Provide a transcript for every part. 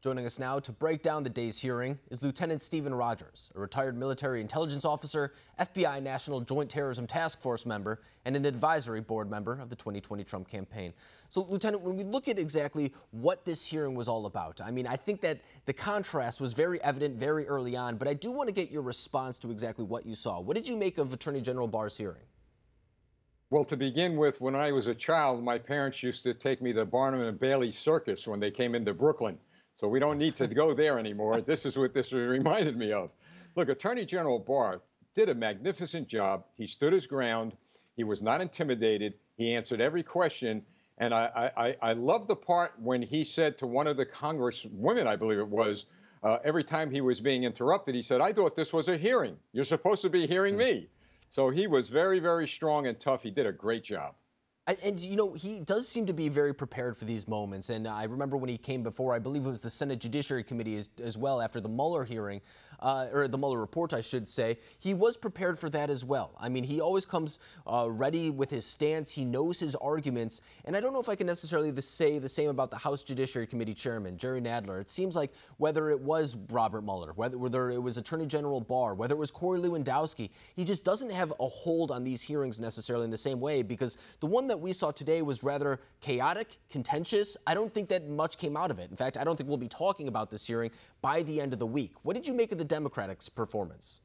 Joining us now to break down the day's hearing is Lieutenant Stephen Rogers, a retired military intelligence officer, FBI National Joint Terrorism Task Force member, and an advisory board member of the 2020 Trump campaign. So, Lieutenant, when we look at exactly what this hearing was all about, I think that the contrast was very evident very early on, but I do want to get your response to exactly what you saw. What did you make of Attorney General Barr's hearing? Well, to begin with, when I was a child, my parents used to take me to Barnum and Bailey Circus when they came into Brooklyn. So we don't need to go there anymore. This is what this reminded me of. Look, Attorney General Barr did a magnificent job. He stood his ground. He was not intimidated. He answered every question. And I love the part when he said to one of the congresswomen, I believe it was, every time he was being interrupted, he said, "I thought this was a hearing. You're supposed to be hearing me." So he was very, very strong and tough. He did a great job. And, you know, he does seem to be very prepared for these moments. And I remember when he came before, I believe it was the Senate Judiciary Committee as well, after the Mueller hearing, or the Mueller report, I should say, he was prepared for that as well. I mean, he always comes ready with his stance. He knows his arguments. And I don't know if I can necessarily say the same about the House Judiciary Committee Chairman, Jerry Nadler. It seems like whether it was Robert Mueller, whether it was Attorney General Barr, whether it was Corey Lewandowski, he just doesn't have a hold on these hearings necessarily in the same way, because the one that we saw today was rather chaotic, contentious. I don't think that much came out of it. In fact, I don't think we'll be talking about this hearing by the end of the week. What did you make of the Democrats' performance?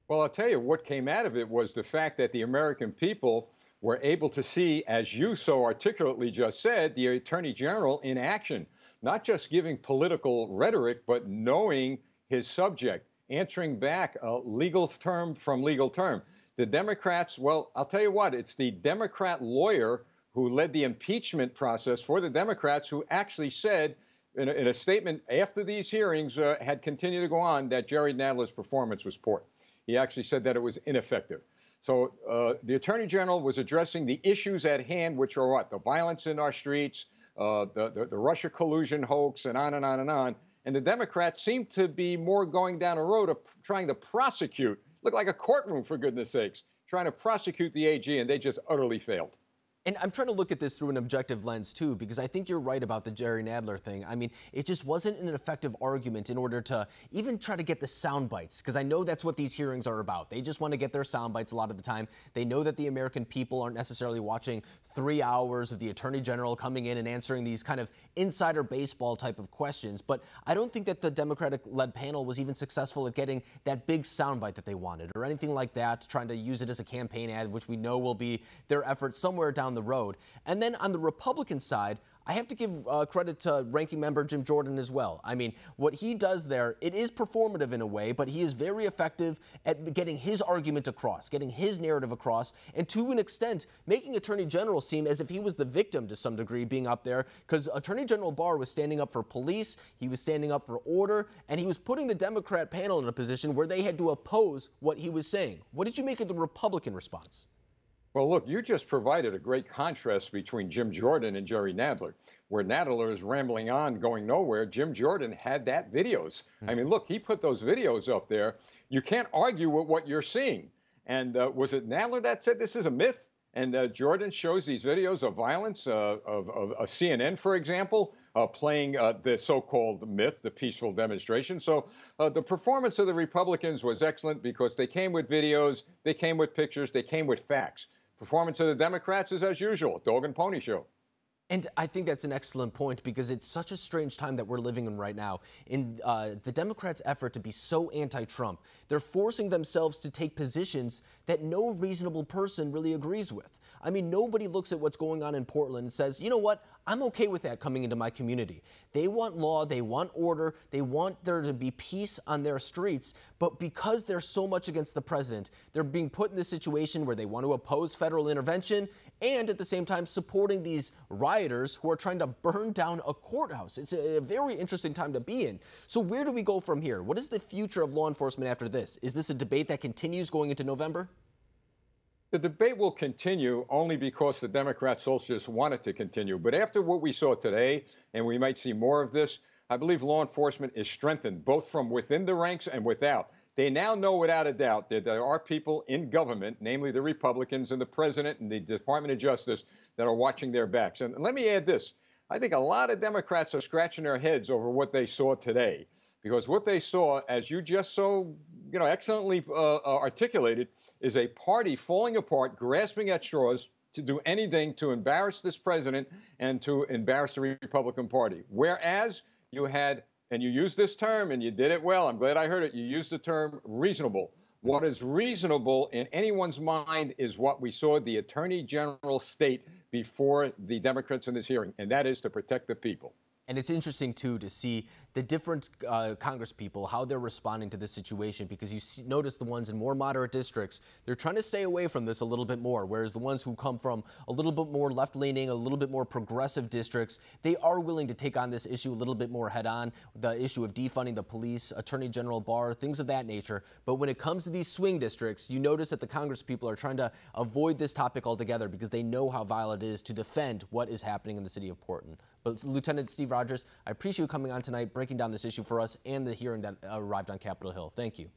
Well, I'll tell you, what came out of it was the fact that the American people were able to see, as you so articulately just said, the Attorney General in action, not just giving political rhetoric, but knowing his subject, answering back legal term from legal term. The Democrats, well, I'll tell you what, it's the Democrat lawyer who led the impeachment process for the Democrats who actually said in a statement after these hearings had continued to go on that Jerry Nadler's performance was poor. He actually said that it was ineffective. So the Attorney General was addressing the issues at hand, which are what? The violence in our streets, the Russia collusion hoax, and on and on and on. And the Democrats seem to be more going down a road of trying to prosecute. Looked like a courtroom, for goodness sakes, trying to prosecute the AG, and they just utterly failed. And I'm trying to look at this through an objective lens, too, because I think you're right about the Jerry Nadler thing. I mean, it just wasn't an effective argument in order to even try to get the sound bites, because I know that's what these hearings are about. They just want to get their sound bites a lot of the time. They know that the American people aren't necessarily watching 3 hours of the Attorney General coming in and answering these kind of insider baseball type of questions. But I don't think that the Democratic-led panel was even successful at getting that big sound bite that they wanted or anything like that, trying to use it as a campaign ad, which we know will be their effort somewhere down the road. And then on the Republican side, I have to give credit to Ranking Member Jim Jordan as well. I mean, what he does there, it is performative in a way, but he is very effective at getting his argument across, getting his narrative across, and to an extent, making Attorney General seem as if he was the victim to some degree being up there, because Attorney General Barr was standing up for police, he was standing up for order, and he was putting the Democrat panel in a position where they had to oppose what he was saying. What did you make of the Republican response? Well, look, you just provided a great contrast between Jim Jordan and Jerry Nadler. Where Nadler is rambling on, going nowhere, Jim Jordan had that videos. I mean, look, he put those videos up there. You can't argue with what you're seeing. And was it Nadler that said this is a myth? And Jordan shows these videos of violence, of CNN, for example, playing the so-called myth, the peaceful demonstration. So the performance of the Republicans was excellent because they came with videos, they came with pictures, they came with facts. Performance of the Democrats is, as usual, dog and pony show. And I think that's an excellent point, because it's such a strange time that we're living in right now. In the Democrats' effort to be so anti-Trump, they're forcing themselves to take positions that no reasonable person really agrees with. I mean, nobody looks at what's going on in Portland and says, you know what, I'm okay with that coming into my community. They want law, they want order, they want there to be peace on their streets, but because they're so much against the president, they're being put in this situation where they want to oppose federal intervention and at the same time supporting these rioters who are trying to burn down a courthouse. It's a very interesting time to be in. So where do we go from here? What is the future of law enforcement after this? Is this a debate that continues going into November? The debate will continue only because the Democrat socialists want it to continue. But after what we saw today, and we might see more of this, I believe law enforcement is strengthened, both from within the ranks and without. They now know without a doubt that there are people in government, namely the Republicans and the president and the Department of Justice, that are watching their backs. And let me add this. I think a lot of Democrats are scratching their heads over what they saw today, because what they saw, as you just so excellently articulated, is a party falling apart, grasping at straws to do anything to embarrass this president and to embarrass the Republican Party. Whereas you had, and you used this term, and you did it well, I'm glad I heard it, you used the term reasonable. What is reasonable in anyone's mind is what we saw the Attorney General state before the Democrats in this hearing, and that is to protect the people. And it's interesting, too, to see the different Congress people, how they're responding to this situation, because you notice the ones in more moderate districts, they're trying to stay away from this a little bit more, whereas the ones who come from a little bit more left-leaning, a little bit more progressive districts, they are willing to take on this issue a little bit more head-on, the issue of defunding the police, Attorney General Barr, things of that nature. But when it comes to these swing districts, you notice that the Congress people are trying to avoid this topic altogether because they know how vital it is to defend what is happening in the city of Portland. But Lieutenant Steve Rogers, I appreciate you coming on tonight, breaking down this issue for us and the hearing that arrived on Capitol Hill. Thank you.